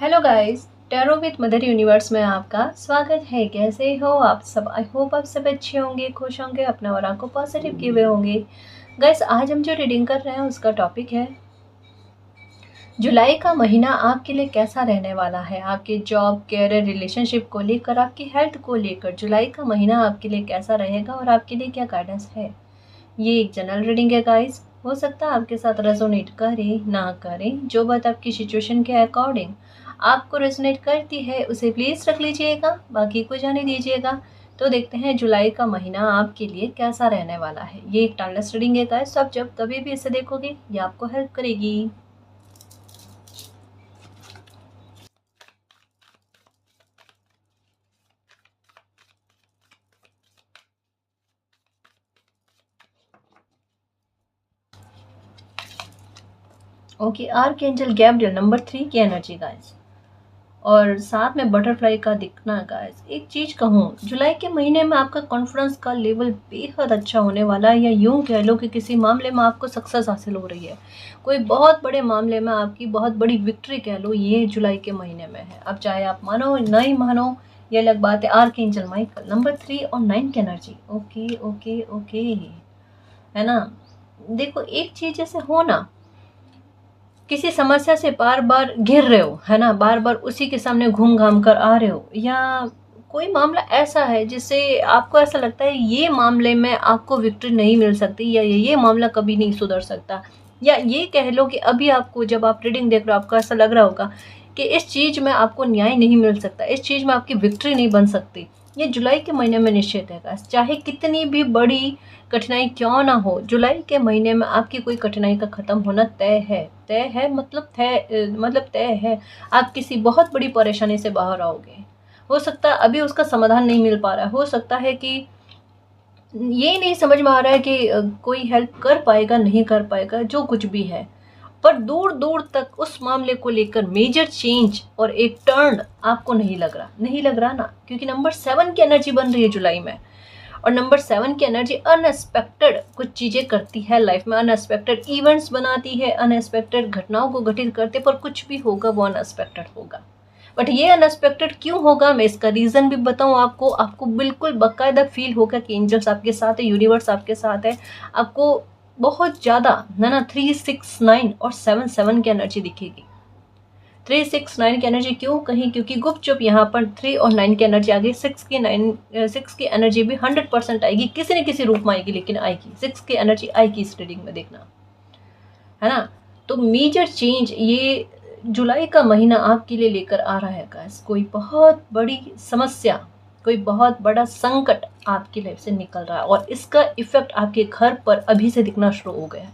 Hello guys, tarot with mother universe में आपका स्वागत है। कैसे हो आप सब? आई होप आप सब अच्छे होंगे, खुश होंगे, अपना और को पॉजिटिव किए हुए होंगे। गाइस, आज हम जो रीडिंग कर रहे हैं उसका टॉपिक है जुलाई का महीना आपके लिए कैसा रहने वाला है। आपके जॉब, कैरियर, रिलेशनशिप को लेकर, आपकी हेल्थ को लेकर जुलाई का महीना आपके लिए कैसा रहेगा और आपके लिए क्या गाइडेंस है। ये एक जनरल रीडिंग है गाइस। हो सकता है आपके साथ रेजोनेट करे ना करे, जो बात आपकी सिचुएशन के अकॉर्डिंग आपको रेजोनेट करती है उसे प्लीज़ रख लीजिएगा, बाकी को जाने दीजिएगा। तो देखते हैं जुलाई का महीना आपके लिए कैसा रहने वाला है। ये एक टाइमलेस रीडिंग है गाइस, आप जब कभी भी इसे देखोगे ये आपको हेल्प करेगी। ओके, आर्कएंजल गैब्रियल नंबर 3 की एनर्जी गाइस, और साथ में बटरफ्लाई का दिखना गाइस। एक चीज कहूँ, जुलाई के महीने में आपका कॉन्फिडेंस का लेवल बेहद अच्छा होने वाला है, या यूं कह लो कि किसी मामले में आपको सक्सेस हासिल हो रही है। कोई बहुत बड़े मामले में आपकी बहुत बड़ी विक्ट्री कह लो, ये जुलाई के महीने में है। अब चाहे आप मानो नहीं मानो, ये अलग बात है। आर्कएंजल माइकल नंबर 3 और 9 की एनर्जी। ओके ओके ओके, है ना। देखो, एक चीज जैसे हो ना, किसी समस्या से बार बार घिर रहे हो, है ना, बार बार उसी के सामने घूम घाम कर आ रहे हो, या कोई मामला ऐसा है जिससे आपको ऐसा लगता है ये मामले में आपको विक्ट्री नहीं मिल सकती, या ये मामला कभी नहीं सुधर सकता, या ये कह लो कि अभी आपको, जब आप रीडिंग देख रहे हो, आपको ऐसा लग रहा होगा कि इस चीज़ में आपको न्याय नहीं मिल सकता, इस चीज़ में आपकी विक्ट्री नहीं बन सकती। ये जुलाई के महीने में निश्चित है। चाहे कितनी भी बड़ी कठिनाई क्यों ना हो, जुलाई के महीने में आपकी कोई कठिनाई का ख़त्म होना तय है। तय है मतलब तय है। आप किसी बहुत बड़ी परेशानी से बाहर आओगे। हो सकता है अभी उसका समाधान नहीं मिल पा रहा है, हो सकता है कि ये नहीं समझ में आ रहा है कि कोई हेल्प कर पाएगा नहीं कर पाएगा, जो कुछ भी है, पर दूर दूर तक उस मामले को लेकर मेजर चेंज और एक टर्न आपको नहीं लग रहा ना, क्योंकि नंबर 7 की एनर्जी बन रही है जुलाई में। और नंबर 7 की एनर्जी अनएक्सपेक्टेड कुछ चीज़ें करती है लाइफ में, अनएक्सपेक्टेड इवेंट्स बनाती है, अनएक्सपेक्टेड घटनाओं को घटित करते, पर कुछ भी होगा वो अनएक्सपेक्टेड होगा। बट ये अनएक्सपेक्टेड क्यों होगा, मैं इसका रीज़न भी बताऊँ आपको। आपको बिल्कुल बाकायदा फील होगा कि एंजल्स आपके साथ है, यूनिवर्स आपके साथ है। आपको बहुत ज़्यादा, है ना, 3, 6, 9 और 7, 7 की एनर्जी दिखेगी। 3, 6, 9 की एनर्जी क्यों कहीं, क्योंकि गुपचुप यहाँ पर 3 और 9 की एनर्जी आ गई। 6 की एनर्जी भी 100% आएगी, किसी न किसी रूप में आएगी, लेकिन आएगी। 6 की एनर्जी आएगी इस रीडिंग में, देखना, है ना। तो मेजर चेंज ये जुलाई का महीना आपके लिए लेकर आ रहा है गाइस। कोई बहुत बड़ी समस्या, कोई बहुत बड़ा संकट आपकी लाइफ से निकल रहा है, और इसका इफेक्ट आपके घर पर अभी से दिखना शुरू हो गया है।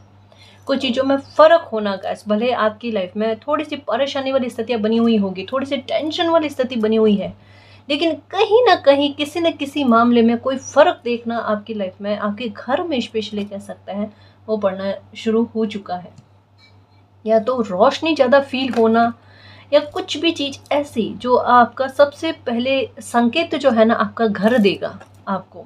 कुछ चीज़ों में फ़र्क होना गाइस, भले आपकी लाइफ में थोड़ी सी परेशानी वाली स्थितियाँ बनी हुई होगी, थोड़ी सी टेंशन वाली स्थिति बनी हुई है, लेकिन कहीं ना कहीं किसी न किसी मामले में कोई फ़र्क देखना आपकी लाइफ में, आपके घर में स्पेशली कह सकते हैं, वो पड़ना शुरू हो चुका है। या तो रोशनी ज़्यादा फील होना, या कुछ भी चीज़ ऐसी जो आपका सबसे पहले संकेत जो है ना, आपका घर देगा आपको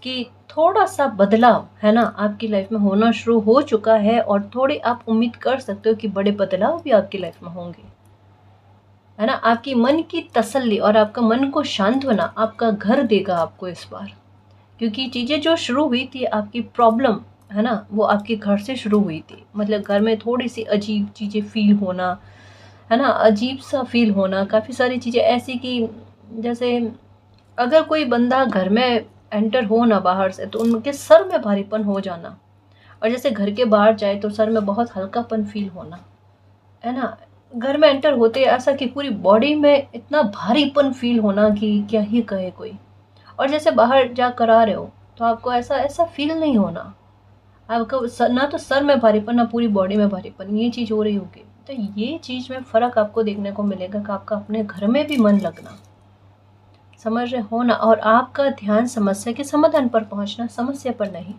कि थोड़ा सा बदलाव, है ना, आपकी लाइफ में होना शुरू हो चुका है। और थोड़ी आप उम्मीद कर सकते हो कि बड़े बदलाव भी आपकी लाइफ में होंगे, है ना। आपकी मन की तसल्ली और आपका मन को सांत्वना आपका घर देगा आपको इस बार, क्योंकि चीज़ें जो शुरू हुई थी, आपकी प्रॉब्लम, है ना, वो आपके घर से शुरू हुई थी। मतलब घर में थोड़ी सी अजीब चीज़ें फील होना, है ना, अजीब सा फील होना, काफ़ी सारी चीज़ें ऐसी कि जैसे अगर कोई बंदा घर में एंटर हो ना बाहर से, तो उनके सर में भारीपन हो जाना, और जैसे घर के बाहर जाए तो सर में बहुत हल्कापन फील होना, है ना। घर में एंटर होते ऐसा कि पूरी बॉडी में इतना भारीपन फील होना कि क्या ही कहे कोई। और जैसे बाहर जा कर आ रहे हो तो आपको ऐसा ऐसा फील नहीं होना, आपका ना तो सर में भारीपन ना पूरी बॉडी में भारीपन, ये चीज़ हो रही होगी। तो ये चीज़ में फ़र्क आपको देखने को मिलेगा कि आपका अपने घर में भी मन लगना, समझ रहे हो ना, और आपका ध्यान समस्या के समाधान पर पहुंचना, समस्या पर नहीं।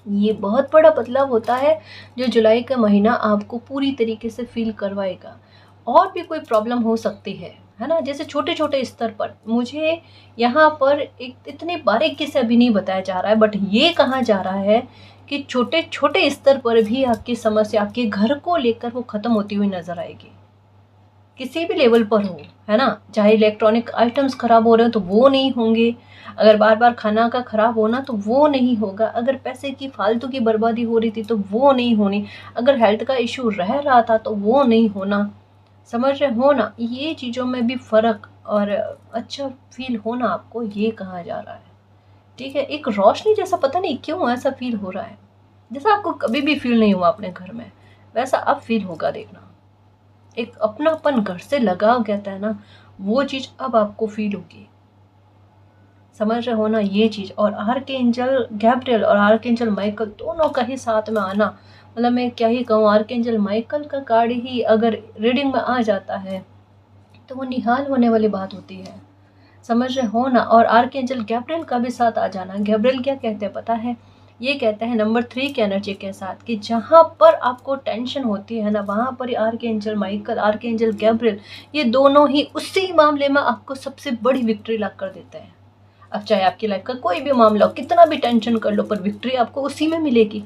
ये बहुत बड़ा बदलाव होता है जो जुलाई का महीना आपको पूरी तरीके से फील करवाएगा। और भी कोई प्रॉब्लम हो सकती है ना, जैसे छोटे छोटे स्तर पर। मुझे यहाँ पर एक इतनी बारीकी से अभी नहीं बताया जा रहा है, बट ये कहा जा रहा है कि छोटे छोटे स्तर पर भी आपकी समस्या आपके घर को लेकर वो ख़त्म होती हुई नज़र आएगी। किसी भी लेवल पर हो, है ना। चाहे इलेक्ट्रॉनिक आइटम्स खराब हो रहे हो तो वो नहीं होंगे, अगर बार बार खाना का खराब होना तो वो नहीं होगा, अगर पैसे की फालतू की बर्बादी हो रही थी तो वो नहीं होनी, अगर हेल्थ का इशू रह रहा था तो वो नहीं होना। समझ रहे हो ना, ये चीज़ों में भी फ़र्क और अच्छा फील होना आपको ये कहा जा रहा है। ठीक है, एक रोशनी जैसा, पता नहीं क्यों ऐसा फील हो रहा है, जैसा आपको कभी भी फील नहीं हुआ अपने घर में, वैसा अब फील होगा। देखना, एक अपनापन घर से लगाव कहता है ना, वो चीज़ अब आपको फील होगी। समझ रहे हो ना ये चीज़। और आर्कएंजल गैब्रियल और आर्कएंजल माइकल दोनों का ही साथ में आना, मतलब मैं क्या ही कहूँ, आर्कएंजल माइकल का कार्ड ही अगर रीडिंग में आ जाता है तो वो निहाल होने वाली बात होती है। समझ रहे हो ना। और आर्कएंजल गैब्रियल का भी साथ आ जाना, गैब्रियल क्या कहते हैं पता है, ये कहते हैं नंबर 3 की एनर्जी के साथ कि जहाँ पर आपको टेंशन होती है ना, वहाँ पर आर्कएंजल माइकल, आर्कएंजल गैब्रियल, ये दोनों ही उसी मामले में आपको सबसे बड़ी विक्ट्री ला कर देते हैं। अब चाहे आपकी लाइफ का कोई भी मामला हो, कितना भी टेंशन कर लो, पर विक्ट्री आपको उसी में मिलेगी।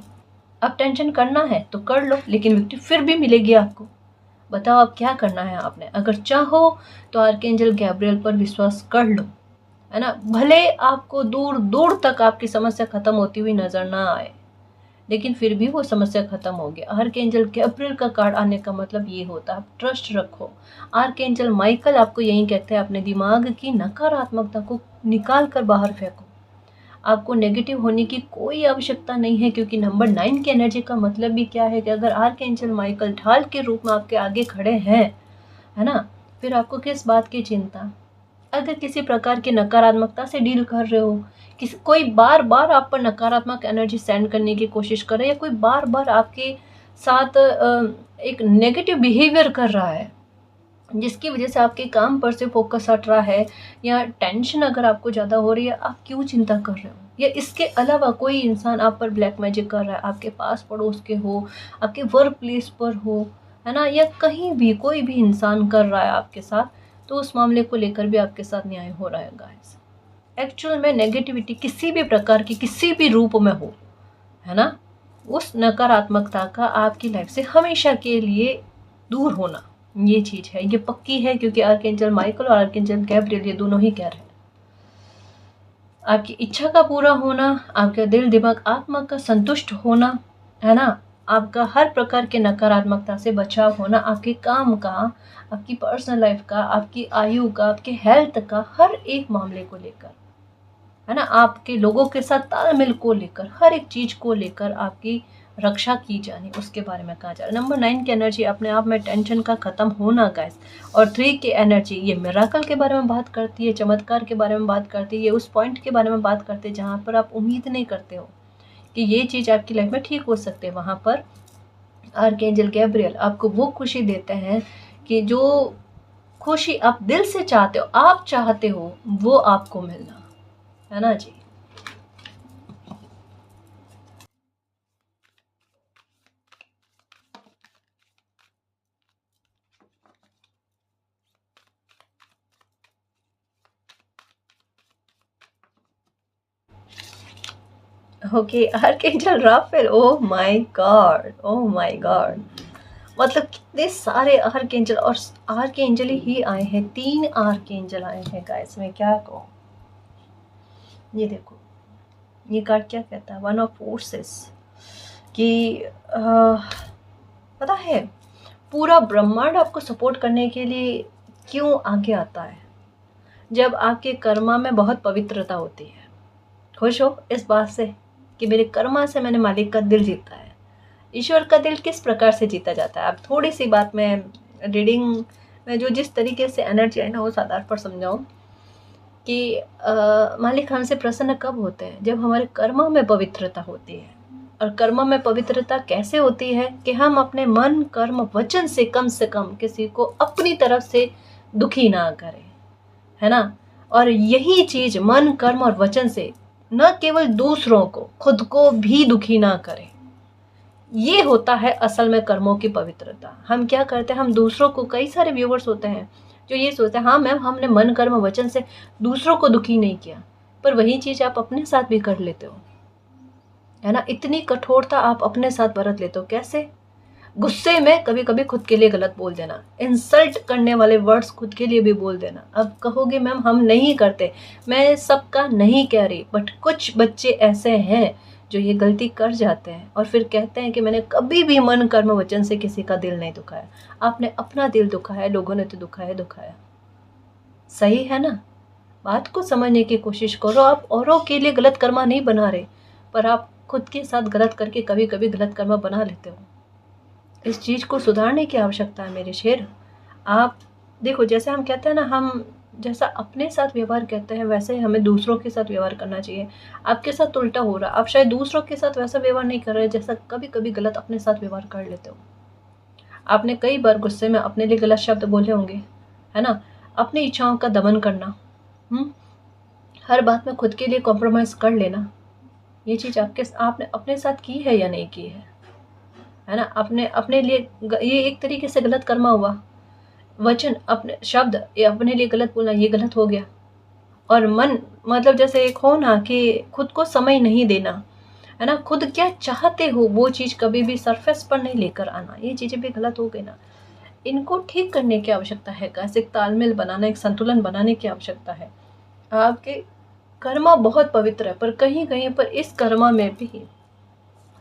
अब टेंशन करना है तो कर लो, लेकिन विक्ट्री फिर भी मिलेगी आपको। बताओ अब क्या करना है आपने। अगर चाहो तो आर्कएंजल गैब्रियल पर विश्वास कर लो, है ना। भले आपको दूर दूर तक आपकी समस्या खत्म होती हुई नजर ना आए, लेकिन फिर भी वो समस्या खत्म होगी। आर्कएंजल गैब्रियल का कार्ड आने का मतलब ये होता है आप ट्रस्ट रखो। आर्कएंजल माइकल आपको यही कहते हैं अपने दिमाग की नकारात्मकता को निकाल कर बाहर फेंको। आपको नेगेटिव होने की कोई आवश्यकता नहीं है, क्योंकि नंबर 9 की एनर्जी का मतलब भी क्या है कि अगर आर्कएंजल माइकल ढाल के रूप में आपके आगे खड़े हैं, है ना, फिर आपको किस बात की चिंता। अगर किसी प्रकार की नकारात्मकता से डील कर रहे हो, किसी कोई बार बार आप पर नकारात्मक एनर्जी सेंड करने की कोशिश कर रहा है, या कोई बार बार आपके साथ एक नेगेटिव बिहेवियर कर रहा है, जिसकी वजह से आपके काम पर से फोकस हट रहा है, या टेंशन अगर आपको ज़्यादा हो रही है, आप क्यों चिंता कर रहे हो, या इसके अलावा कोई इंसान आप पर ब्लैक मैजिक कर रहा है, आपके पास पड़ोस के हो, आपके वर्क प्लेस पर हो, है ना, या कहीं भी कोई भी इंसान कर रहा है आपके साथ, तो उस मामले को लेकर भी आपके साथ न्याय हो रहा है गाइस। एक्चुअल में नेगेटिविटी किसी भी प्रकार की किसी भी रूप में हो, है ना, उस नकारात्मकता का आपकी लाइफ से हमेशा के लिए दूर होना, ये चीज़ है, ये पक्की है, क्योंकि आर्कएंजल माइकल और आर्कएंजल गैब्रियल ये दोनों ही कह रहे हैं। आपकी इच्छा का पूरा होना, आपका दिल दिमाग आत्मा का संतुष्ट होना, है ना, आपका हर प्रकार के नकारात्मकता से बचाव होना, आपके काम का, आपकी पर्सनल लाइफ का, आपकी आयु का, आपके हेल्थ का, हर एक मामले को लेकर, है ना, आपके लोगों के साथ तालमेल को लेकर, हर एक चीज को लेकर आपकी रक्षा की जानी, उसके बारे में कहा जा रहा है। नंबर 9 की एनर्जी अपने आप में टेंशन का खत्म होना गाइस। और 3 की एनर्जी ये मिराकल के बारे में बात करती है, चमत्कार के बारे में बात करती है, ये उस पॉइंट के बारे में बात करती है जहाँ पर आप उम्मीद नहीं करते हो कि ये चीज़ आपकी लाइफ में ठीक हो सकते हैं। वहाँ पर आर्कएंजल गैब्रियल आपको वो खुशी देते हैं कि जो खुशी आप दिल से चाहते हो, आप चाहते हो, वो आपको मिलना, है ना जी। Okay, archangel Raphael, oh my God, oh my God, मतलब कितने सारे आर्कएंजल, और आर्कएंजल ही आए हैं, 3 आर्कएंजल आए हैं गाइस, मैं क्या कहूँ। ये देखो, ये कार्ड क्या कहता है, वन ऑफ फोर्सेस, कि पता है पूरा ब्रह्मांड आपको सपोर्ट करने के लिए क्यों आगे आता है, जब आपके कर्मा में बहुत पवित्रता होती है। खुश हो इस बात से कि मेरे कर्मा से मैंने मालिक का दिल जीता है। ईश्वर का दिल किस प्रकार से जीता जाता है, अब थोड़ी सी बात में रीडिंग में जो जिस तरीके से एनर्जी है ना, वो आधार पर समझाऊँ कि मालिक हमसे प्रसन्न कब होते हैं, जब हमारे कर्मा में पवित्रता होती है। और कर्म में पवित्रता कैसे होती है कि हम अपने मन कर्म वचन से कम किसी को अपनी तरफ से दुखी ना करें, है ना। और यही चीज मन कर्म और वचन से न केवल दूसरों को, खुद को भी दुखी ना करें, ये होता है असल में कर्मों की पवित्रता। हम क्या करते हैं, हम दूसरों को, कई सारे व्यूवर्स होते हैं जो ये सोचते हैं हाँ मैम हमने मन कर्म वचन से दूसरों को दुखी नहीं किया, पर वही चीज आप अपने साथ भी कर लेते हो, है ना। इतनी कठोरता आप अपने साथ बरत लेते हो, कैसे। गुस्से में कभी कभी खुद के लिए गलत बोल देना, इंसल्ट करने वाले वर्ड्स खुद के लिए भी बोल देना। अब कहोगे मैम हम नहीं करते, मैं सबका नहीं कह रही, बट कुछ बच्चे ऐसे हैं जो ये गलती कर जाते हैं और फिर कहते हैं कि मैंने कभी भी मन कर्म वचन से किसी का दिल नहीं दुखाया। आपने अपना दिल दुखाया, लोगों ने तो दुखाया। सही है ना? बात को समझने की कोशिश करो। आप औरों के लिए गलत कर्मा नहीं बना रहे, पर आप खुद के साथ गलत करके कभी कभी गलत कर्मा बना लेते हो। इस चीज़ को सुधारने की आवश्यकता है मेरे शेर। आप देखो, जैसे हम कहते हैं ना, हम जैसा अपने साथ व्यवहार करते हैं वैसे ही हमें दूसरों के साथ व्यवहार करना चाहिए। आपके साथ उल्टा हो रहा, आप शायद दूसरों के साथ वैसा व्यवहार नहीं कर रहे जैसा कभी कभी गलत अपने साथ व्यवहार कर लेते हो। आपने कई बार गुस्से में अपने लिए गलत शब्द बोले होंगे, है ना? अपनी इच्छाओं का दमन करना, हर बात में खुद के लिए कॉम्प्रोमाइज़ कर लेना, ये चीज़ आपने अपने साथ की है या नहीं की है ना? आपने अपने लिए ये एक तरीके से गलत कर्मा हुआ। वचन, अपने शब्द, ये अपने लिए गलत बोलना, ये गलत हो गया। और मन, मतलब जैसे एक हो ना कि खुद को समय नहीं देना, है ना? खुद क्या चाहते हो वो चीज़ कभी भी सरफेस पर नहीं लेकर आना, ये चीज़ें भी गलत हो गई ना। इनको ठीक करने की आवश्यकता है, कैसे एक तालमेल बनाना, एक संतुलन बनाने की आवश्यकता है। आपके कर्मा बहुत पवित्र है, पर कहीं कहीं पर इस कर्मा में भी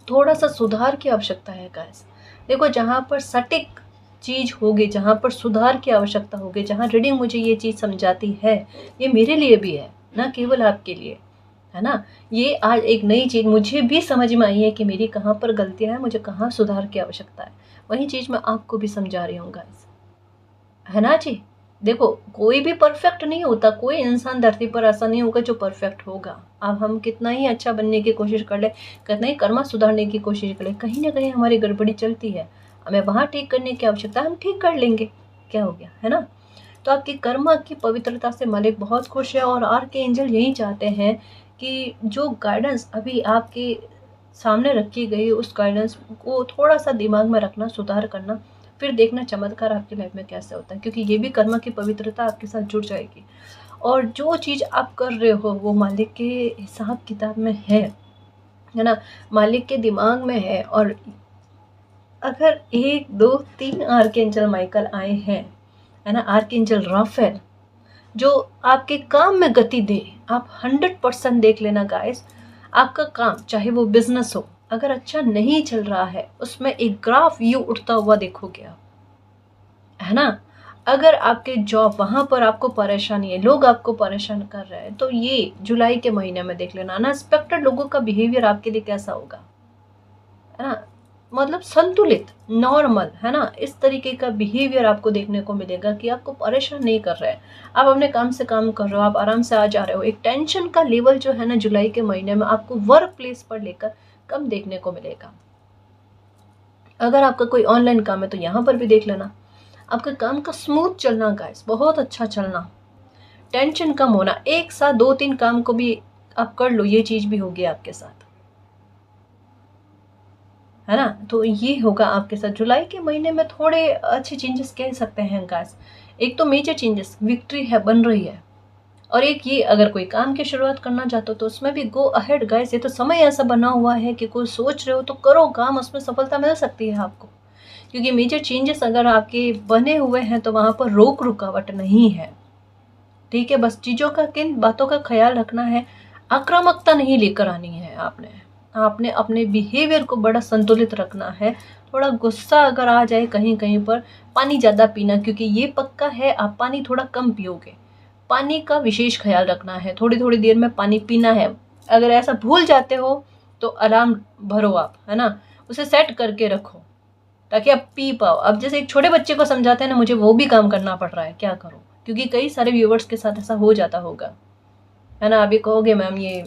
थोड़ा सा सुधार की आवश्यकता है गाइस। देखो, जहाँ पर सटीक चीज़ होगी, जहाँ पर सुधार की आवश्यकता होगी, जहाँ रीडिंग मुझे ये चीज़ समझाती है, ये मेरे लिए भी है, ना केवल आपके लिए, है ना? ये आज एक नई चीज़ मुझे भी समझ में आई है कि मेरी कहाँ पर गलतियाँ हैं, मुझे कहाँ सुधार की आवश्यकता है। वही चीज़ मैं आपको भी समझा रही हूँ गाइस, है ना जी? देखो, कोई भी परफेक्ट नहीं होता, कोई इंसान धरती पर ऐसा नहीं होगा जो परफेक्ट होगा। अब हम कितना ही अच्छा बनने की कोशिश कर ले, कितना ही कर्मा सुधारने की कोशिश कर ले, कहीं ना कहीं हमारी गड़बड़ी चलती है। हमें वहाँ ठीक करने की आवश्यकता है, हम ठीक कर लेंगे, क्या हो गया, है ना? तो आपकी कर्मा की पवित्रता से मालिक बहुत खुश है और आर्क एंजल यही चाहते हैं कि जो गाइडेंस अभी आपके सामने रखी गई, उस गाइडेंस को थोड़ा सा दिमाग में रखना, सुधार करना, फिर देखना चमत्कार आपकी लाइफ में कैसे होता है, क्योंकि ये भी कर्मा की पवित्रता आपके साथ जुड़ जाएगी। और जो चीज़ आप कर रहे हो वो मालिक के हिसाब किताब में है ना? मालिक के दिमाग में है। और अगर 1 2 3 आर्कएंजल माइकल आए हैं, है ना, आर्कएंजल राफेल, जो आपके काम में गति दे, आप 100% देख लेना गाइस। आपका काम चाहे वो बिजनेस हो, अगर अच्छा नहीं चल रहा है, उसमें एक ग्राफ व्यू उठता हुआ देखोगे आप, है ना? अगर आपके जॉब, वहां पर आपको परेशानी है, लोग आपको परेशान कर रहे हैं, तो ये जुलाई के महीने में देख लेना। अनएक्सपेक्टेड लोगों का बिहेवियर आपके लिए कैसा होगा, है ना? मतलब संतुलित, नॉर्मल, है ना? इस तरीके का बिहेवियर आपको देखने को मिलेगा कि आपको परेशान नहीं कर रहे हैं। आप अपने काम से काम कर रहे हो, आप आराम से आ जा रहे हो। एक टेंशन का लेवल जो है ना, जुलाई के महीने में आपको वर्क प्लेस पर लेकर कम देखने को मिलेगा। अगर आपका कोई ऑनलाइन काम है तो यहाँ पर भी देख लेना। आपका काम का स्मूथ चलना गाइस, बहुत अच्छा चलना, टेंशन कम होना, एक साथ 2 3 काम को भी आप कर लो, ये चीज भी होगी आपके साथ, है ना? तो ये होगा आपके साथ जुलाई के महीने में। थोड़े अच्छे चेंजेस कह सकते हैं गाइस। एक तो मेजर चेंजेस, विक्ट्री है, बन रही है। और एक ये, अगर कोई काम की शुरुआत करना चाहते हो तो उसमें भी गो अहेड गाइस। ये तो समय ऐसा बना हुआ है कि कोई सोच रहे हो तो करो काम, उसमें सफलता मिल सकती है आपको। क्योंकि मेजर चेंजेस अगर आपके बने हुए हैं तो वहां पर रोक रुकावट नहीं है, ठीक है? बस चीज़ों का, किन बातों का ख्याल रखना है, आक्रामकता नहीं लेकर आनी है। आपने आपने अपने बिहेवियर को बड़ा संतुलित रखना है। थोड़ा गुस्सा अगर आ जाए कहीं कहीं पर, पानी ज़्यादा पीना, क्योंकि ये पक्का है आप पानी थोड़ा कम पियोगे। पानी का विशेष ख्याल रखना है, थोड़ी थोड़ी देर में पानी पीना है। अगर ऐसा भूल जाते हो तो अलार्म भरो आप, है ना? उसे सेट करके रखो ताकि आप पी पाओ। अब जैसे एक छोटे बच्चे को समझाते हैं ना, मुझे वो भी काम करना पड़ रहा है, क्या करूं? क्योंकि कई सारे व्यूवर्स के साथ ऐसा हो जाता होगा, है ना? अभी कहोगे मैम ये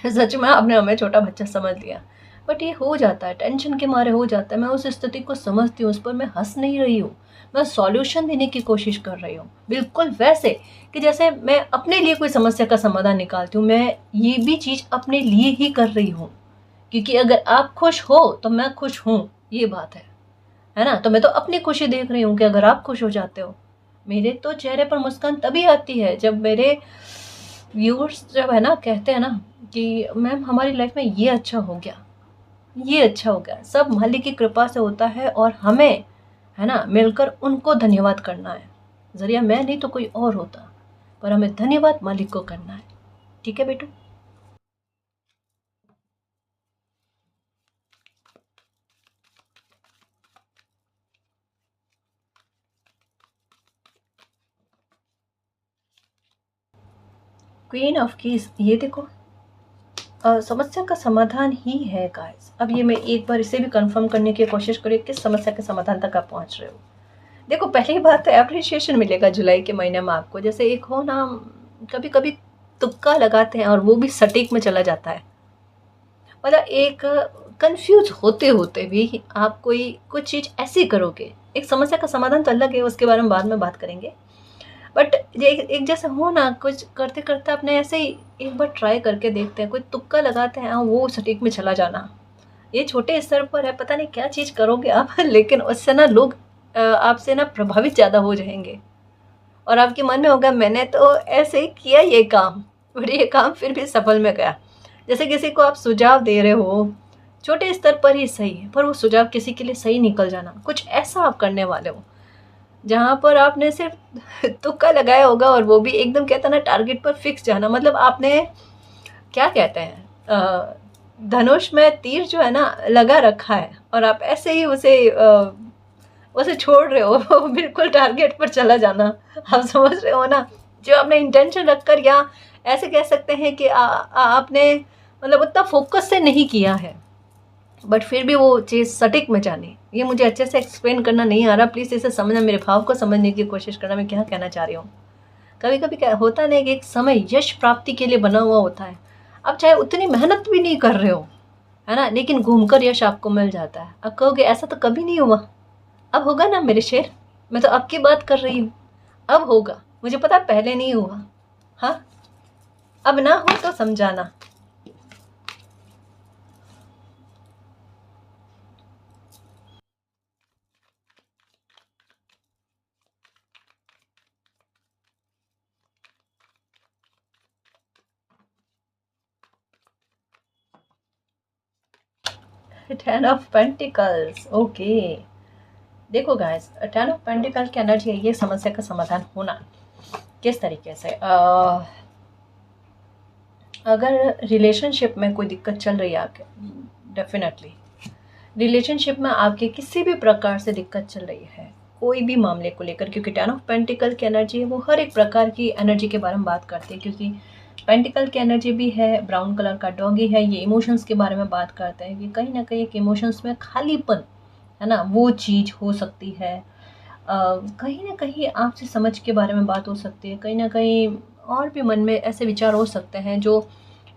सच में आपने हमें छोटा बच्चा समझ लिया, बट ये हो जाता है, टेंशन के मारे हो जाता है। मैं उस स्थिति को समझती हूँ, उस पर मैं हंस नहीं रही हूँ, मैं सॉल्यूशन देने की कोशिश कर रही हूँ। बिल्कुल वैसे कि जैसे मैं अपने लिए कोई समस्या का समाधान निकालती हूँ, मैं ये भी चीज़ अपने लिए ही कर रही हूँ। क्योंकि अगर आप खुश हो तो मैं खुश हूँ, ये बात है ना? तो मैं तो अपनी खुशी देख रही हूँ कि अगर आप खुश हो जाते हो, मेरे तो चेहरे पर मुस्कान तभी आती है जब मेरे व्यूअर्स जब है ना कहते हैं ना कि मैम हमारी लाइफ में ये अच्छा हो गया, ये अच्छा हो गया, सब मालिक की कृपा से होता है और हमें, है ना, मिलकर उनको धन्यवाद करना है। जरिया मैं नहीं तो कोई और होता, पर हमें धन्यवाद मालिक को करना है। ठीक है बेटू। क्वीन ऑफ कीज, ये देखो, समस्या का समाधान ही है गाइस। अब ये मैं एक बार इसे भी कंफर्म करने की कोशिश करूँ किस समस्या के समाधान तक आप पहुंच रहे हो। देखो, पहली बात तो एप्रिशिएशन मिलेगा जुलाई के महीने में आपको। जैसे एक हो ना, कभी कभी तुक्का लगाते हैं और वो भी सटीक में चला जाता है। मतलब एक कंफ्यूज होते होते भी आप कोई कुछ चीज़ ऐसी करोगे। एक समस्या का समाधान तो अलग है, उसके बारे में बाद में बात करेंगे। बट ये एक जैसे हो ना, कुछ करते करते आपने ऐसे ही एक बार ट्राई करके देखते हैं, कोई तुक्का लगाते हैं, हाँ, वो सटीक में चला जाना। ये छोटे स्तर पर है, पता नहीं क्या चीज़ करोगे आप लेकिन उससे ना लोग आपसे ना प्रभावित ज़्यादा हो जाएंगे और आपके मन में होगा मैंने तो ऐसे ही किया ये काम, और ये काम फिर भी सफल में गया। जैसे किसी को आप सुझाव दे रहे हो, छोटे स्तर पर ही सही है, पर वो सुझाव किसी के लिए सही निकल जाना, कुछ ऐसा आप करने वाले हो जहाँ पर आपने सिर्फ तुक्का लगाया होगा और वो भी एकदम, कहता ना, टारगेट पर फिक्स जाना। मतलब आपने, क्या कहते हैं, धनुष में तीर जो है ना लगा रखा है और आप ऐसे ही उसे छोड़ रहे हो बिल्कुल टारगेट पर चला जाना। आप समझ रहे हो ना, जो आपने इंटेंशन रखकर, या ऐसे कह सकते हैं कि आपने मतलब उतना फोकस से नहीं किया है, बट फिर भी वो चीज़ सटीक में जानी। ये मुझे अच्छे से एक्सप्लेन करना नहीं आ रहा, प्लीज़ इसे समझना, मेरे भाव को समझने की कोशिश करना, मैं क्या कहना चाह रही हूँ। कभी कभी क्या होता नहीं कि एक समय यश प्राप्ति के लिए बना हुआ होता है। आप चाहे उतनी मेहनत भी नहीं कर रहे हो, है ना, लेकिन घूमकर यश आपको मिल जाता है। अब कहोगे ऐसा तो कभी नहीं हुआ, अब होगा ना मेरे शेर, मैं तो अब की बात कर रही हूँ, अब होगा, मुझे पता पहले नहीं हुआ। हाँ, अब ना हो तो समझाना। Ten of pentacles, okay. देखो गाइस, टेन ऑफ पेंटिकल की एनर्जी है, ये समस्या का समाधान होना किस तरीके से। अगर रिलेशनशिप में कोई दिक्कत चल रही है आपके, डेफिनेटली रिलेशनशिप में आपके किसी भी प्रकार से दिक्कत चल रही है, कोई भी मामले को लेकर, क्योंकि टेन ऑफ पेंटिकल की एनर्जी है वो हर एक प्रकार की एनर्जी के बारे में बात करती है। क्योंकि पेंटिकल की एनर्जी भी है, ब्राउन कलर का डॉगी है, ये इमोशंस के बारे में बात करते हैं कि कहीं ना कहीं एक इमोशंस में खालीपन, है ना, वो चीज़ हो सकती है। कहीं ना कहीं आपसे समझ के बारे में बात हो सकती है, कहीं ना कहीं और भी मन में ऐसे विचार हो सकते हैं जो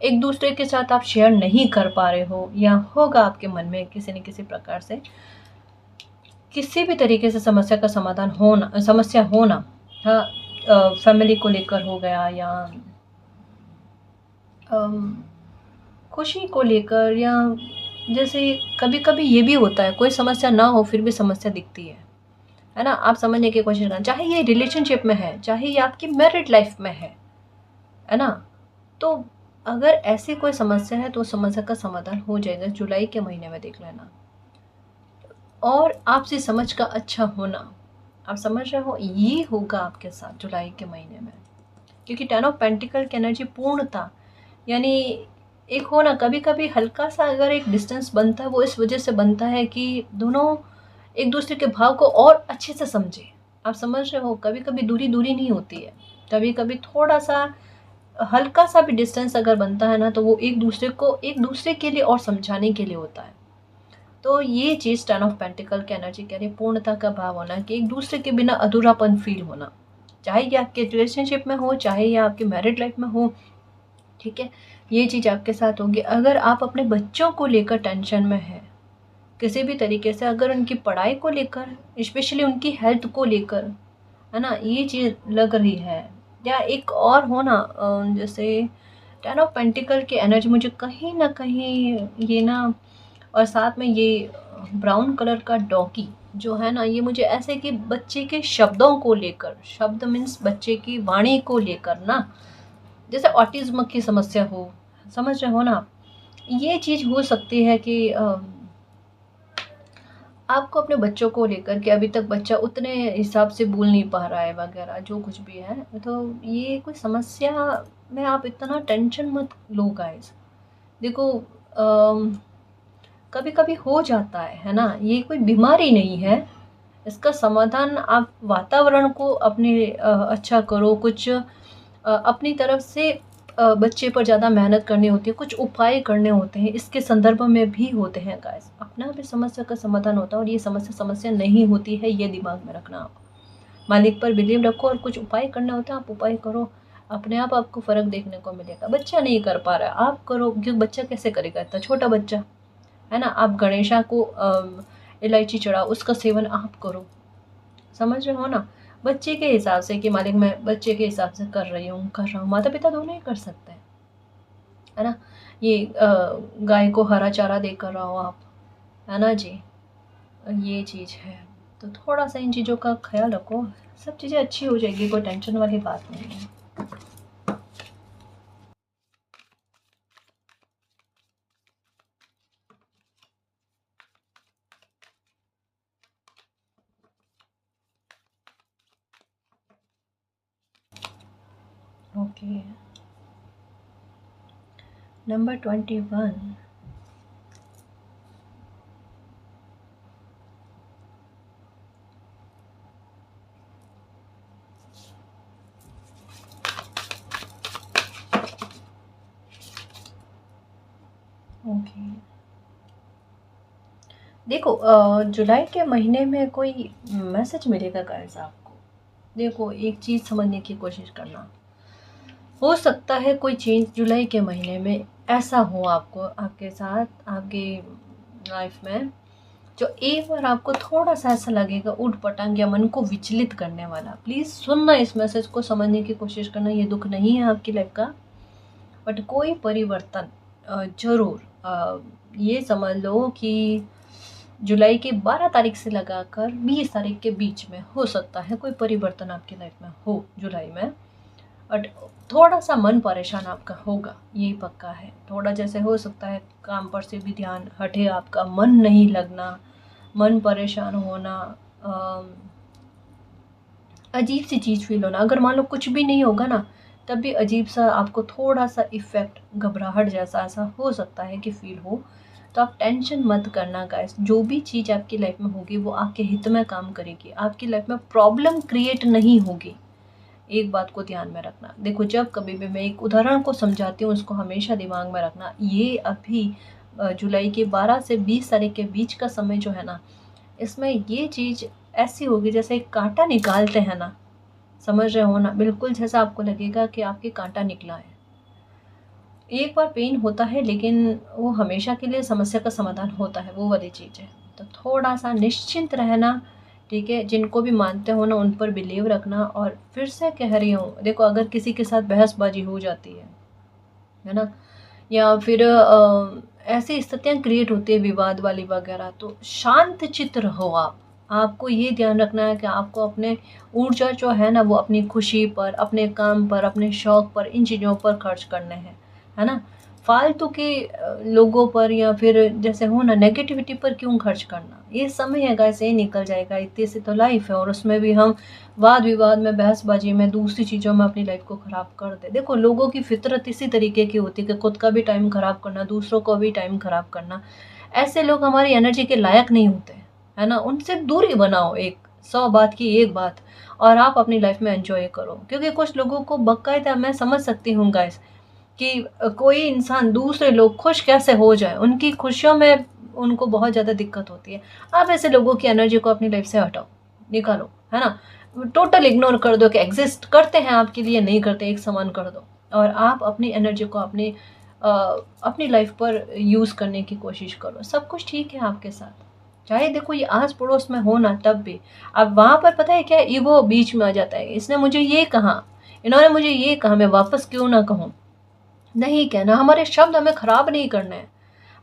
एक दूसरे के साथ आप शेयर नहीं कर पा रहे हो, या होगा आपके मन में किसी न किसी प्रकार से, किसी भी तरीके से समस्या का समाधान होना, समस्या होना। हाँ, फैमिली को लेकर हो गया, या अम, खुशी को लेकर, या जैसे कभी कभी ये भी होता है कोई समस्या ना हो फिर भी समस्या दिखती है ना। आप समझने की कोशिश करना, चाहे ये रिलेशनशिप में है, चाहे ये आपकी मैरिड लाइफ में है ना। तो अगर ऐसी कोई समस्या है तो समस्या का समाधान हो जाएगा जुलाई के महीने में, देख लेना। और आपसे समझ का अच्छा होना, आप समझ रहे हो, ये होगा आपके साथ जुलाई के महीने में। क्योंकि टेन ऑफ पेंटिकल की एनर्जी पूर्णता, यानी एक हो ना, कभी कभी हल्का सा अगर एक डिस्टेंस बनता है वो इस वजह से बनता है कि दोनों एक दूसरे के भाव को और अच्छे से समझे। आप समझ रहे हो, कभी कभी दूरी दूरी नहीं होती है, कभी कभी थोड़ा सा हल्का सा भी डिस्टेंस अगर बनता है ना, तो वो एक दूसरे को एक दूसरे के लिए और समझाने के लिए होता है। तो ये चीज़ टेन ऑफ पेंटिकल की एनर्जी कह रही है, पूर्णता का भाव होना, कि एक दूसरे के बिना अधूरापन फील होना, चाहे ये आपके रिलेशनशिप में हो, चाहे ये आपकी मैरिड लाइफ में हो। ठीक है, ये चीज़ आपके साथ होगी। अगर आप अपने बच्चों को लेकर टेंशन में है किसी भी तरीके से, अगर उनकी पढ़ाई को लेकर, स्पेशली उनकी हेल्थ को लेकर, है ना, ये चीज़ लग रही है, या एक और हो ना, जैसे टेन ऑफ पेंटिकल की एनर्जी मुझे कहीं ना कहीं ये ना, और साथ में ये ब्राउन कलर का डॉगी जो है ना, ये मुझे ऐसे कि बच्चे के शब्दों को लेकर, शब्द मीन्स बच्चे की वाणी को लेकर ना, जैसे ऑटिज्म की समस्या हो, समझ रहे हो ना, ये चीज़ हो सकती है कि आपको अपने बच्चों को लेकर के अभी तक बच्चा उतने हिसाब से बोल नहीं पा रहा है वगैरह जो कुछ भी है, तो ये कोई समस्या में आप इतना टेंशन मत लो गाइस। देखो कभी कभी हो जाता है ना, ये कोई बीमारी नहीं है। इसका समाधान आप वातावरण को अपने अच्छा करो, कुछ अपनी तरफ से बच्चे पर ज़्यादा मेहनत करनी होती है, कुछ उपाय करने होते हैं, इसके संदर्भ में भी होते हैं गाइस। अपना भी समस्या का समाधान होता है, और ये समस्या समस्या नहीं होती है, ये दिमाग में रखना आप। मालिक पर बिलीव रखो और कुछ उपाय करना होता है, आप उपाय करो, अपने आप आपको फ़र्क देखने को मिलेगा। बच्चा नहीं कर पा रहा है, आप करो, क्योंकि बच्चा कैसे करेगा, इतना छोटा बच्चा है ना। आप गणेशा को इलायची चढ़ाओ, उसका सेवन आप करो, समझ रहे हो ना। बच्चे के हिसाब से कि मालिक मैं बच्चे के हिसाब से कर रही हूँ, कर रहा हूँ, माता पिता दोनों ही कर सकते हैं, है ना। ये गाय को हरा चारा देकर रहो आप, है ना जी। ये चीज़ है, तो थोड़ा सा इन चीज़ों का ख्याल रखो, सब चीज़ें अच्छी हो जाएगी, कोई टेंशन वाली बात नहीं है। Okay, number 21। ओके, देखो जुलाई के महीने में कोई मैसेज मिलेगा गाइस आपको। देखो एक चीज़ समझने की कोशिश करना, हो सकता है कोई चेंज जुलाई के महीने में ऐसा हो आपको, आपके साथ, आपकी लाइफ में, जो एक बार आपको थोड़ा सा ऐसा लगेगा ऊट पटांग या मन को विचलित करने वाला। प्लीज़ सुनना, इस मैसेज को समझने की कोशिश करना। ये दुख नहीं है आपकी लाइफ का, बट कोई परिवर्तन जरूर, ये समझ लो कि जुलाई की 12 तारीख से लगाकर 20 तारीख के बीच में हो सकता है कोई परिवर्तन आपकी लाइफ में हो जुलाई में। बट थोड़ा सा मन परेशान आपका होगा, यही पक्का है। थोड़ा जैसे हो सकता है काम पर से भी ध्यान हटे, आपका मन नहीं लगना, मन परेशान होना, अम, अजीब सी चीज़ फील होना। अगर मान लो कुछ भी नहीं होगा ना, तब भी अजीब सा आपको थोड़ा सा इफ़ेक्ट, घबराहट जैसा ऐसा हो सकता है कि फील हो। तो आप टेंशन मत करना गाइस, जो भी चीज़ आपकी लाइफ में होगी वो आपके हित में काम करेगी, आपकी लाइफ में प्रॉब्लम क्रिएट नहीं होगी। एक बात को ध्यान में रखना। देखो जब कभी भी मैं एक उदाहरण को समझाती हूँ, उसको हमेशा दिमाग में रखना। ये अभी जुलाई के 12 से 20 तारीख के बीच का समय जो है ना, इसमें ये चीज़ ऐसी होगी जैसे एक कांटा निकालते हैं ना, समझ रहे हो ना, बिल्कुल जैसा आपको लगेगा कि आपके कांटा निकला है। एक बार पेन होता है, लेकिन वो हमेशा के लिए समस्या का समाधान होता है, वो वाली चीज़ है। तो थोड़ा सा निश्चिंत रहना, ठीक है। जिनको भी मानते हो ना, उन पर बिलीव रखना। और फिर से कह रही हूँ, देखो अगर किसी के साथ बहसबाजी हो जाती है ना, या फिर ऐसी स्थितियाँ क्रिएट होती है विवाद वाली वगैरह, तो शांत चित्त रहो आप। आपको ये ध्यान रखना है कि आपको अपने ऊर्जा जो है ना, वो अपनी खुशी पर, अपने काम पर, अपने शौक पर, इन चीज़ों पर खर्च करने हैं, है ना। फालतू के लोगों पर या फिर जैसे हो ना नेगेटिविटी पर क्यों खर्च करना। ये समय है ऐसे ही निकल जाएगा, इतनी सी तो लाइफ है, और उसमें भी हम वाद विवाद में, बहसबाजी में, दूसरी चीज़ों में अपनी लाइफ को ख़राब कर दे। देखो लोगों की फितरत इसी तरीके की होती है कि खुद का भी टाइम ख़राब करना, दूसरों को भी टाइम ख़राब करना। ऐसे लोग हमारी एनर्जी के लायक नहीं होते, है ना। उनसे दूरी बनाओ, एक 100 बात की एक बात, और आप अपनी लाइफ में एंजॉय करो। क्योंकि कुछ लोगों को बाकायदा मैं समझ सकती हूँ गाइस, कि कोई इंसान, दूसरे लोग खुश कैसे हो जाए, उनकी खुशियों में उनको बहुत ज़्यादा दिक्कत होती है। आप ऐसे लोगों की एनर्जी को अपनी लाइफ से हटाओ, निकालो, है ना। टोटल इग्नोर कर दो कि एग्जिस्ट करते हैं आपके लिए, नहीं करते, एक समान कर दो। और आप अपनी एनर्जी को अ, अपनी लाइफ पर यूज़ करने की कोशिश करो। सब कुछ ठीक है आपके साथ, चाहे देखो ये आस पड़ोस में हो ना, तब भी। अब वहाँ पर पता है क्या, ईगो बीच में आ जाता है। इसने मुझे ये कहा, इन्होंने मुझे ये कहा, मैं वापस क्यों ना कहूँ। नहीं कहना, हमारे शब्द हमें खराब नहीं करने हैं,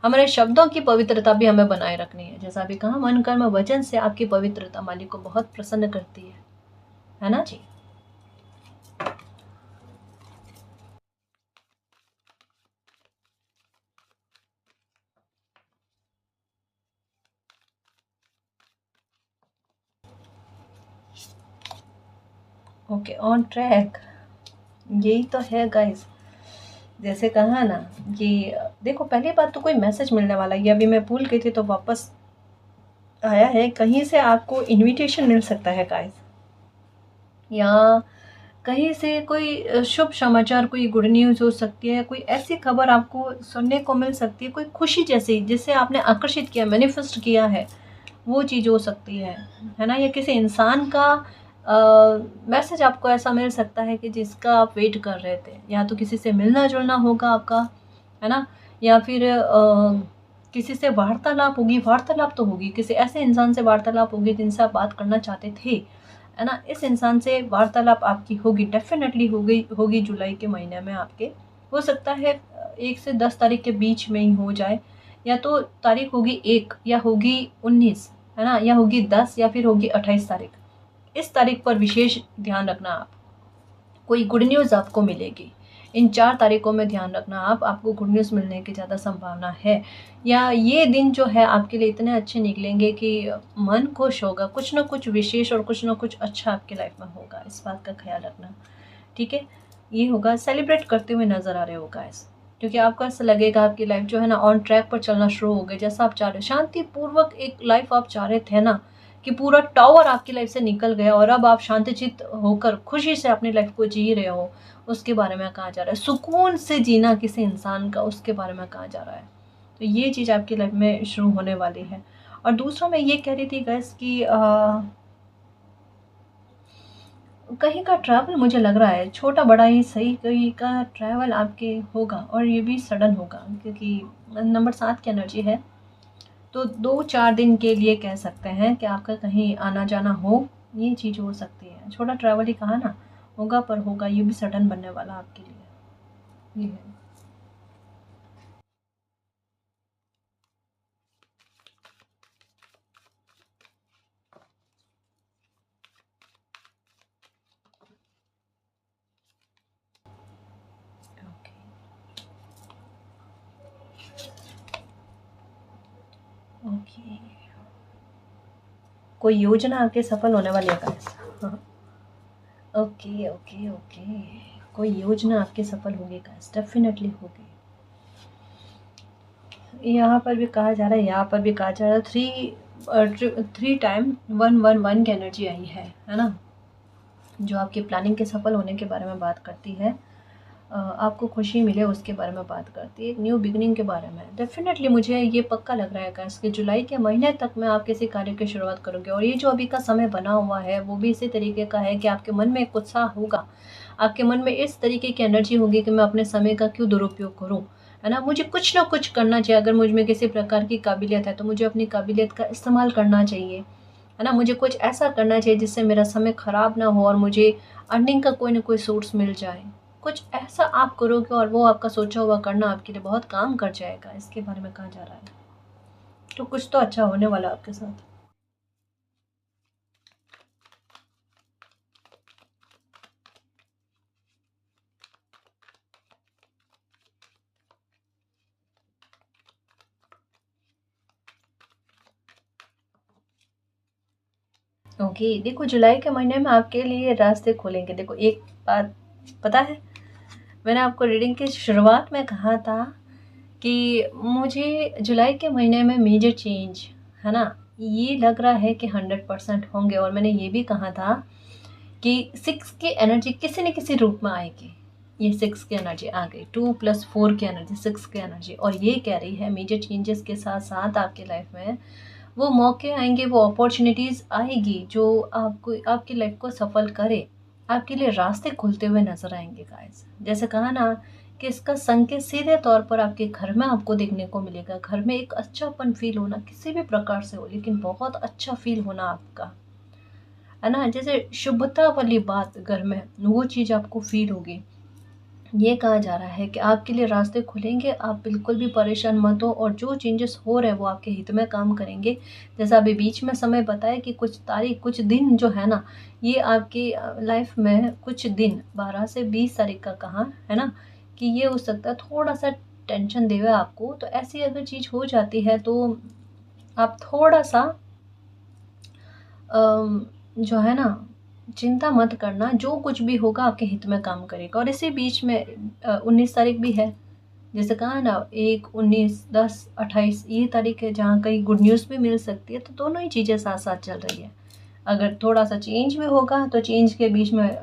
हमारे शब्दों की पवित्रता भी हमें बनाए रखनी है। जैसा भी कहा, मन कर्म वचन से आपकी पवित्रता मालिक को बहुत प्रसन्न करती है ना जी। Okay, on track. यही तो है गाइस, जैसे कहा ना कि देखो, पहली बात तो कोई मैसेज मिलने वाला है, ये अभी मैं भूल गई थी तो वापस आया है, कहीं से आपको इनविटेशन मिल सकता है गाइस, या कहीं से कोई शुभ समाचार, कोई गुड न्यूज़ हो सकती है, कोई ऐसी खबर आपको सुनने को मिल सकती है, कोई खुशी जैसी जिसे आपने आकर्षित किया, मैनिफेस्ट किया है, वो चीज़ हो सकती है ना? या किसी इंसान का मैसेज आपको ऐसा मिल सकता है कि जिसका आप वेट कर रहे थे, या तो किसी से मिलना जुलना होगा आपका, है ना? या फिर किसी से वार्तालाप होगी, वार्तालाप तो होगी, किसी ऐसे इंसान से वार्तालाप होगी जिनसे आप बात करना चाहते थे, है ना? इस इंसान से वार्तालाप आपकी होगी, डेफिनेटली होगी जुलाई के महीने में आपके। हो सकता है 1 से 10 तारीख के बीच में ही हो जाए, या तो तारीख होगी 1 या होगी 19, है ना? या होगी 10 या फिर होगी 28 तारीख। इस तारीख पर विशेष ध्यान रखना आप, कोई गुड न्यूज़ आपको मिलेगी। इन 4 तारीखों में ध्यान रखना आप, आपको गुड न्यूज़ मिलने की ज़्यादा संभावना है, या ये दिन जो है आपके लिए इतने अच्छे निकलेंगे कि मन खुश होगा, कुछ ना कुछ विशेष और कुछ ना कुछ अच्छा आपकी लाइफ में होगा, इस बात का ख्याल रखना, ठीक है? ये होगा, सेलिब्रेट करते हुए नज़र आ रहे हो गाइस, क्योंकि आपको ऐसा लगेगा आपकी लाइफ जो है ना ऑन ट्रैक पर चलना शुरू हो गई, जैसा आप चाह रहे हो, शांतिपूर्वक एक लाइफ आप चाह रहे थे ना, कि पूरा टावर आपकी लाइफ से निकल गया और अब आप शांतचित्त होकर खुशी से अपनी लाइफ को जी रहे हो, उसके बारे में कहा जा रहा है। सुकून से जीना किसी इंसान का, उसके बारे में कहा जा रहा है। तो ये चीज़ आपकी लाइफ में शुरू होने वाली है। और दूसरा मैं ये कह रही थी गैस कि कहीं का ट्रैवल मुझे लग रहा है, छोटा बड़ा ही सही, कहीं का ट्रैवल आपके होगा, और ये भी सडन होगा, क्योंकि नंबर 7 की एनर्जी है। तो 2-4 दिन के लिए कह सकते हैं कि आपका कहीं आना जाना हो, ये चीज़ हो सकती है। छोटा ट्रैवल ही कहा ना, होगा पर होगा, ये भी सडन बनने वाला आपके लिए, ये है। Okay, okay. कोई योजना आपके सफल होने वाली है गाइस? हाँ, ओके, ओके, ओके। कोई योजना आपकी सफल होगी गाइस, डेफिनेटली होगी। यहाँ पर भी कहा जा रहा है, यहाँ पर भी कहा जा रहा है, 3 टाइम 111 की एनर्जी आई है ना? जो आपकी प्लानिंग के सफल होने के बारे में बात करती है, आपको खुशी मिले उसके बारे में बात करती है, एक न्यू बिगिनिंग के बारे में। डेफिनेटली मुझे ये पक्का लग रहा है गाइस कि जुलाई के महीने तक में आप किसी कार्य की शुरुआत करोगे, और ये जो अभी का समय बना हुआ है वो भी इसी तरीके का है कि आपके मन में एक उत्साह होगा, आपके मन में इस तरीके की एनर्जी होगी कि मैं अपने समय का क्यों दुरुपयोग करूँ, है ना? मुझे कुछ ना कुछ करना चाहिए, अगर मुझ में किसी प्रकार की काबिलियत है तो मुझे अपनी काबिलियत का इस्तेमाल करना चाहिए, है ना? मुझे कुछ ऐसा करना चाहिए जिससे मेरा समय ख़राब ना हो और मुझे अर्निंग का कोई ना कोई सोर्स मिल जाए। कुछ ऐसा आप करोगे और वो आपका सोचा हुआ करना आपके लिए बहुत काम कर जाएगा, इसके बारे में कहा जा रहा है। तो कुछ तो अच्छा होने वाला है आपके साथ। ओके, देखो जुलाई के महीने में आपके लिए रास्ते खुलेंगे। देखो एक बात पता है, मैंने आपको रीडिंग की शुरुआत में कहा था कि मुझे जुलाई के महीने में मेजर चेंज, है ना? ये लग रहा है कि 100% होंगे, और मैंने ये भी कहा था कि 6 की एनर्जी किसी न किसी रूप में आएगी। ये 6 की एनर्जी आ गई, 2 + 4 की एनर्जी, 6 की एनर्जी, और ये कह रही है मेजर चेंजेस के साथ साथ आपकी लाइफ में वो मौके आएंगे, वो अपॉर्चुनिटीज़ आएगी जो आपको आपकी लाइफ को सफल करे, आपके लिए रास्ते खुलते हुए नजर आएंगे गाइस। जैसे कहा ना कि इसका संकेत सीधे तौर पर आपके घर में आपको देखने को मिलेगा। घर में एक अच्छापन फील होना, किसी भी प्रकार से हो लेकिन बहुत अच्छा फील होना आपका, है ना? जैसे शुभता वाली बात घर में, वो चीज़ आपको फील होगी। ये कहा जा रहा है कि आपके लिए रास्ते खुलेंगे, आप बिल्कुल भी परेशान मत हो, और जो चेंजेस हो रहे हैं वो आपके हित में काम करेंगे। जैसा अभी बीच में समय बताया कि कुछ तारीख, कुछ दिन जो है ना, ये आपकी लाइफ में कुछ दिन 12 से 20 तारीख का कहा है ना, कि ये हो सकता है थोड़ा सा टेंशन देवे आपको। तो ऐसी अगर चीज़ हो जाती है तो आप थोड़ा सा जो है ना, चिंता मत करना, जो कुछ भी होगा आपके हित में काम करेगा। और इसी बीच में 19 तारीख भी है, जैसे कहा ना, 1, 19, 10, 28 ये तारीख है जहाँ कहीं गुड न्यूज़ भी मिल सकती है। तो दोनों ही चीज़ें साथ साथ चल रही है। अगर थोड़ा सा चेंज भी होगा तो चेंज के बीच में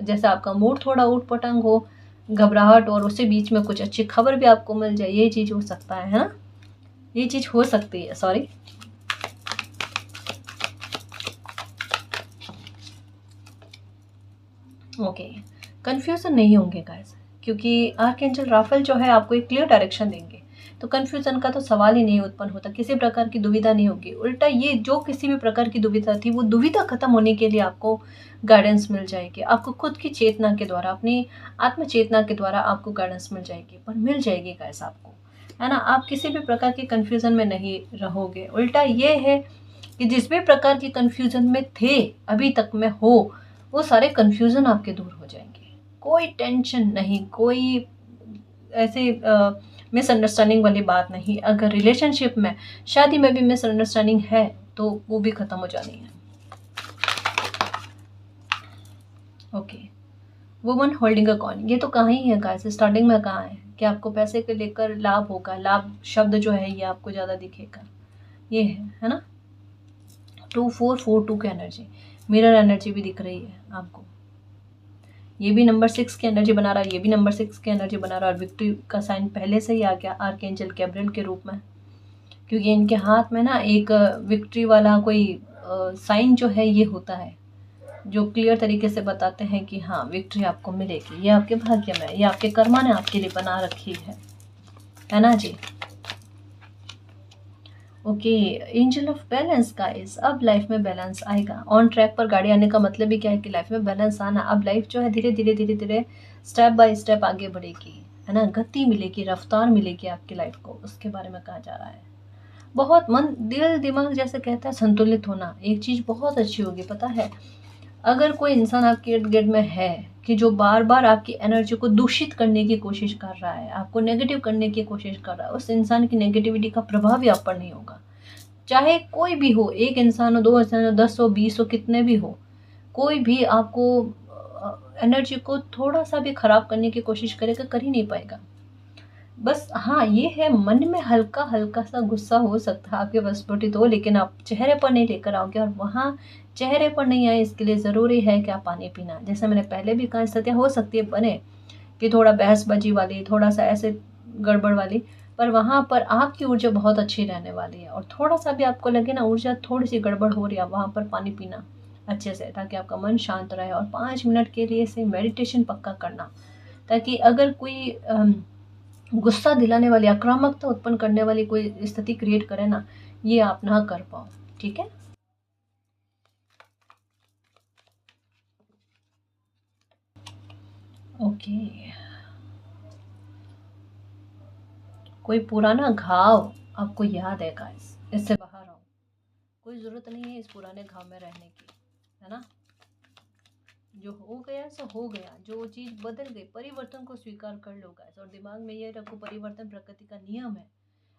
जैसे आपका मूड थोड़ा ऊट पटंग हो, घबराहट, और उसी बीच में कुछ अच्छी खबर भी आपको मिल जाए, ये चीज़ हो सकता है ना, ये चीज़ हो सकती है, सॉरी। ओके, कंफ्यूजन नहीं होंगे गाइस, क्योंकि आर्कएंजल राफेल जो है आपको एक क्लियर डायरेक्शन देंगे। तो कंफ्यूजन का तो सवाल ही नहीं उत्पन्न होता, किसी प्रकार की दुविधा नहीं होगी। उल्टा ये जो किसी भी प्रकार की दुविधा थी, वो दुविधा खत्म होने के लिए आपको गाइडेंस मिल जाएगी। आपको खुद की चेतना के द्वारा, अपनी आत्म चेतना के द्वारा आपको गाइडेंस मिल जाएगी, पर मिल जाएगी गाइस आपको, है ना। आप किसी भी प्रकार के कंफ्यूजन में नहीं रहोगे। उल्टा ये है कि जिस भी प्रकार की कंफ्यूजन में थे, अभी तक में हो, वो सारे कंफ्यूजन आपके दूर हो जाएंगे। कोई टेंशन नहीं, कोई ऐसे मिसअंडरस्टैंडिंग वाली बात नहीं। अगर रिलेशनशिप में, शादी में भी मिसअंडरस्टैंडिंग है तो वो भी खत्म हो जानी है। Okay, woman holding a coin, ये तो कहाँ ही है गाइस, स्टार्टिंग में कहाँ है कि आपको पैसे को लेकर लाभ होगा। लाभ शब्द जो है ये आपको ज़्यादा दिखेगा, ये है ना। 2442 की एनर्जी, मिरर एनर्जी भी दिख रही है आपको। ये भी नंबर 6 की एनर्जी बना रहा है, ये भी नंबर 6 की एनर्जी बना रहा है। और विक्ट्री का साइन पहले से ही आ गया आर्कएंजल गैब्रियल के रूप में, क्योंकि इनके हाथ में ना एक विक्ट्री वाला कोई साइन जो है ये होता है, जो क्लियर तरीके से बताते हैं कि हाँ विक्ट्री आपको मिलेगी, ये आपके भाग्य में, ये आपके कर्मा ने आपके लिए बना रखी है ना जी। Okay, angel of balance guys, अब लाइफ में बैलेंस आएगा। ऑन ट्रैक पर गाड़ी आने का मतलब ही क्या है कि लाइफ में बैलेंस आना। अब लाइफ जो है धीरे धीरे धीरे धीरे स्टेप बाय स्टेप आगे बढ़ेगी, है ना। गति मिलेगी, रफ्तार मिलेगी आपकी लाइफ को, उसके बारे में कहा जा रहा है। बहुत मन दिल दिमाग जैसे कहता है संतुलित होना, एक चीज़ बहुत अच्छी होगी पता है। अगर कोई इंसान आपके इर्द गिर्द में है कि जो बार बार आपकी एनर्जी को दूषित करने की कोशिश कर रहा है, आपको नेगेटिव करने की कोशिश कर रहा है, उस इंसान की नेगेटिविटी का प्रभाव भी आप पर नहीं होगा। चाहे कोई भी हो, एक इंसान हो, दो इंसान हो, 10 हो, 20 हो, कितने भी हो, कोई भी आपको एनर्जी को थोड़ा सा भी खराब करने की कोशिश करेगा, कर ही नहीं पाएगा। बस हाँ ये है, मन में हल्का हल्का सा गुस्सा हो सकता है, आपके वशपटित हो, लेकिन आप चेहरे पर नहीं लेकर आओगे। और वहाँ चेहरे पर नहीं आए इसके लिए ज़रूरी है कि आप पानी पीना। जैसे मैंने पहले भी कहा, स्थितियाँ हो सकती है बने कि थोड़ा बहसबाजी वाली, थोड़ा सा ऐसे गड़बड़ वाली, पर वहाँ पर आपकी ऊर्जा बहुत अच्छी रहने वाली है। और थोड़ा सा भी आपको लगे ना ऊर्जा थोड़ी सी गड़बड़ हो रही है, वहाँ पर पानी पीना अच्छे से, ताकि आपका मन शांत रहे। और 5 मिनट के लिए से मेडिटेशन पक्का करना, ताकि अगर कोई गुस्सा दिलाने वाली, आक्रामकता उत्पन्न करने वाली कोई स्थिति क्रिएट करे ना, ये आप ना कर पाओ, ठीक है। ओके, कोई पुराना घाव आपको याद है गाइस, इससे बाहर आओ। कोई ज़रूरत नहीं है इस पुराने घाव में रहने की, है ना। जो हो गया सो हो गया, जो चीज़ बदल गई, परिवर्तन को स्वीकार कर लो गाइस। और दिमाग में ये रखो, परिवर्तन प्रकृति का नियम है।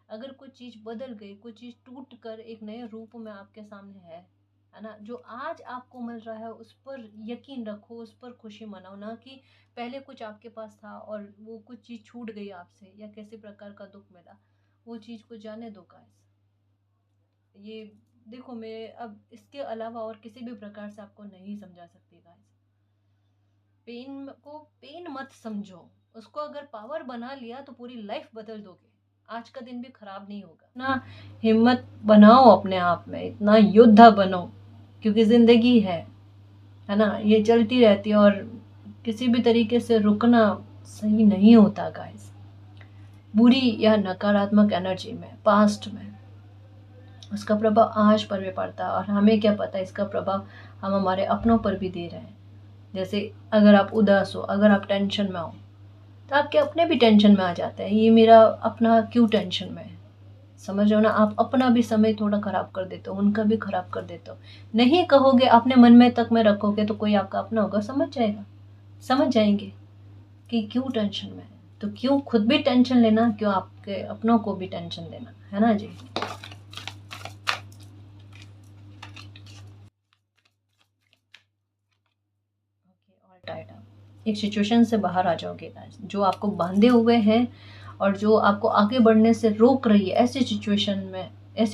अगर कुछ चीज़ बदल गई, कुछ चीज़ टूट कर एक नए रूप में आपके सामने है ना, जो आज आपको मिल रहा है उस पर यकीन रखो, उस पर खुशी मनाओ। ना कि पहले कुछ आपके पास था और वो कुछ चीज़ छूट गई आपसे, या किसी प्रकार का दुख मिला, वो चीज़ को जाने दो गाइस। ये देखो, मैं अब इसके अलावा और किसी भी प्रकार से आपको नहीं समझा सकती गाइस। पेन को पेन मत समझो, उसको अगर पावर बना लिया तो पूरी लाइफ बदल दोगे। आज का दिन भी खराब नहीं होगा ना। हिम्मत बनाओ अपने आप में, इतना योद्धा बनो, क्योंकि जिंदगी है ना, ये चलती रहती है। और किसी भी तरीके से रुकना सही नहीं होता गाइस। बुरी या नकारात्मक एनर्जी में, पास्ट में, उसका प्रभाव आज पर भी पड़ता है। और हमें क्या पता इसका प्रभाव हम हमारे अपनों पर भी दे रहे हैं। जैसे अगर आप उदास हो, अगर आप टेंशन में हो, तो आपके अपने भी टेंशन में आ जाते हैं, ये मेरा अपना क्यों टेंशन में है। समझ रहे हो ना, आप अपना भी समय थोड़ा खराब कर देते हो, उनका भी खराब कर देते हो। नहीं कहोगे, अपने मन में तक में रखोगे, तो कोई आपका अपना होगा समझ जाएगा, समझ जाएंगे कि क्यों टेंशन में है। तो क्यों खुद भी टेंशन लेना, क्यों आपके अपनों को भी टेंशन देना, है ना जी। टाइट आप एक सिचुएशन से बाहर आ जाओगे गाइस, जो आपको बांधे हुए हैं और जो आपको आगे बढ़ने से रोक रही है। ऐसे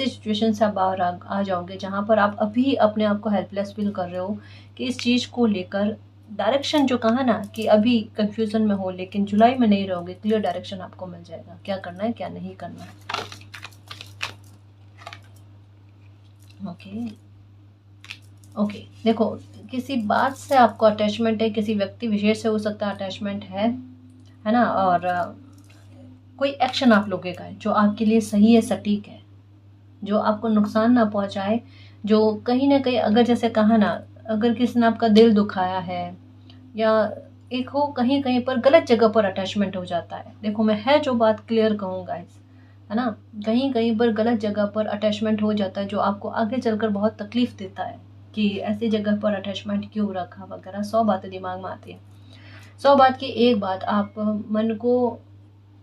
सिचुएशन से आप बाहर आ जाओगे जहाँ पर आप अभी अपने आप को हेल्पलेस फील कर रहे हो कि इस चीज़ को लेकर डायरेक्शन, जो कहा ना कि अभी कंफ्यूजन में हो, लेकिन जुलाई में नहीं रहोगे, क्लियर डायरेक्शन आपको मिल जाएगा, क्या करना है क्या नहीं करना है। ओके देखो, किसी बात से आपको अटैचमेंट है, किसी व्यक्ति विशेष से हो सकता है अटैचमेंट है ना। और कोई एक्शन आप लोगे का जो आपके लिए सही है, सटीक है, जो आपको नुकसान ना पहुंचाए, जो कहीं ना कहीं, अगर जैसे कहा ना, अगर किसी ने आपका दिल दुखाया है या एक हो कहीं कहीं पर गलत जगह पर अटैचमेंट हो जाता है। देखो मैं है जो बात क्लियर कहूँगा इस, है ना, कहीं कहीं पर गलत जगह पर अटैचमेंट हो जाता है जो आपको आगे चलकर बहुत तकलीफ देता है कि ऐसी जगह पर अटैचमेंट क्यों रखा वगैरह, 100 बातें दिमाग में आती है। 100 बात की एक बात, आप मन को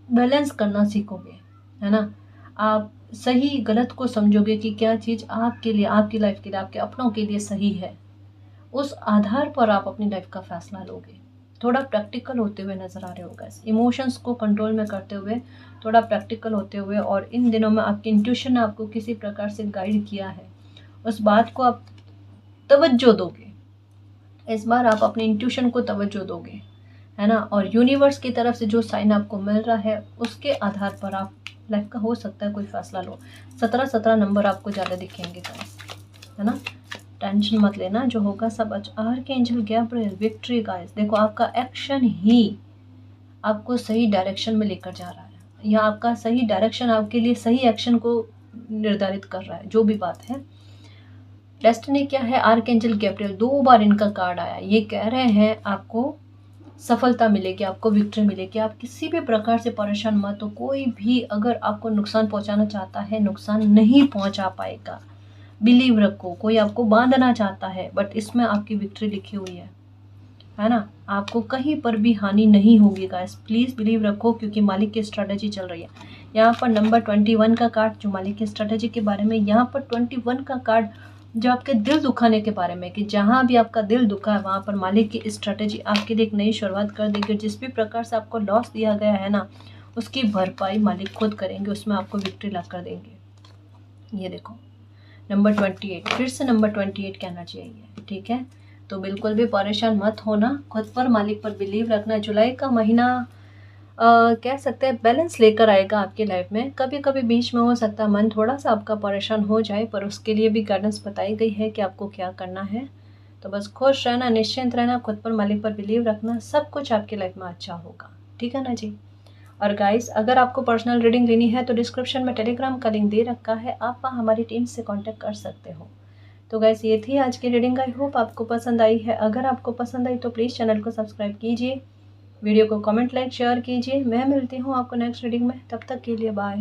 बैलेंस करना सीखोगे, है ना। आप सही गलत को समझोगे कि क्या चीज़ आपके लिए, आपकी लाइफ के लिए, आपके अपनों के लिए सही है। उस आधार पर आप अपनी लाइफ का फैसला लोगे। थोड़ा प्रैक्टिकल होते हुए नज़र आ रहे होगा, इमोशंस को कंट्रोल में करते हुए, थोड़ा प्रैक्टिकल होते हुए। और इन दिनों में आपकी इंट्यूशन ने आपको किसी प्रकार से गाइड किया है, उस बात को आप तवज्जो दोगे। इस बार आप अपने इंट्यूशन को तवज्जो दोगे, है ना। और यूनिवर्स की तरफ से जो साइन आपको मिल रहा है उसके आधार पर आप लाइफ का हो सकता है कोई फैसला लो। 17 नंबर आपको ज़्यादा दिखेंगे गाइस, है ना। टेंशन मत लेना, जो होगा सब अच्छा। Archangel Gabriel, victory guys. देखो आपका एक्शन ही आपको सही डायरेक्शन में लेकर जा रहा है, या आपका सही डायरेक्शन आपके लिए सही एक्शन को निर्धारित कर रहा है, जो भी बात है। डेस्टिनी क्या है, आर्कएंजल गैब्रियल, 2 बार इनका कार्ड आया। ये कह रहे हैं आपको सफलता मिलेगी, आपको विक्ट्री मिलेगी। आप किसी भी प्रकार से परेशान मत हो। कोई भी अगर आपको नुकसान पहुंचाना चाहता है, नुकसान नहीं पहुंचा पाएगा, बिलीव रखो। कोई आपको बांधना चाहता है, बट इसमें आपकी विक्ट्री लिखी हुई है ना। आपको कहीं पर भी हानि नहीं होगी गाइस, प्लीज़ बिलीव रखो, क्योंकि मालिक की स्ट्रेटेजी चल रही है। यहाँ पर नंबर 21 का कार्ड जो मालिक की स्ट्रेटेजी के बारे में, यहाँ पर 21 का कार्ड जो आपके दिल दुखाने के बारे में, कि जहाँ भी आपका दिल दुखा है वहाँ पर मालिक की स्ट्रेटेजी आपके लिए एक नई शुरुआत कर देगी। जिस भी प्रकार से आपको लॉस दिया गया है ना, उसकी भरपाई मालिक खुद करेंगे, उसमें आपको विक्ट्री ला कर देंगे। ये देखो नंबर 28, फिर से नंबर 28 कहना चाहिए, ठीक है। तो बिल्कुल भी परेशान मत होना, खुद पर, मालिक पर बिलीव रखना। जुलाई का महीना कह सकते हैं बैलेंस लेकर आएगा आपकी लाइफ में। कभी कभी बीच में हो सकता है मन थोड़ा सा आपका परेशान हो जाए, पर उसके लिए भी गाइडेंस बताई गई है कि आपको क्या करना है। तो बस खुश रहना, निश्चिंत रहना, खुद पर, मालिक पर बिलीव रखना, सब कुछ आपकी लाइफ में अच्छा होगा, ठीक है ना जी। और गाइस, अगर आपको पर्सनल रीडिंग लेनी है तो डिस्क्रिप्शन में टेलीग्राम का लिंक दे रखा है, आप वहाँ हमारी टीम से कांटेक्ट कर सकते हो। तो गाइस, ये थी आज की रीडिंग। आई होप आपको पसंद आई है। अगर आपको पसंद आई तो प्लीज़ चैनल को सब्सक्राइब कीजिए, वीडियो को कमेंट, लाइक, शेयर कीजिए। मैं मिलती हूँ आपको नेक्स्ट रीडिंग में, तब तक के लिए बाय।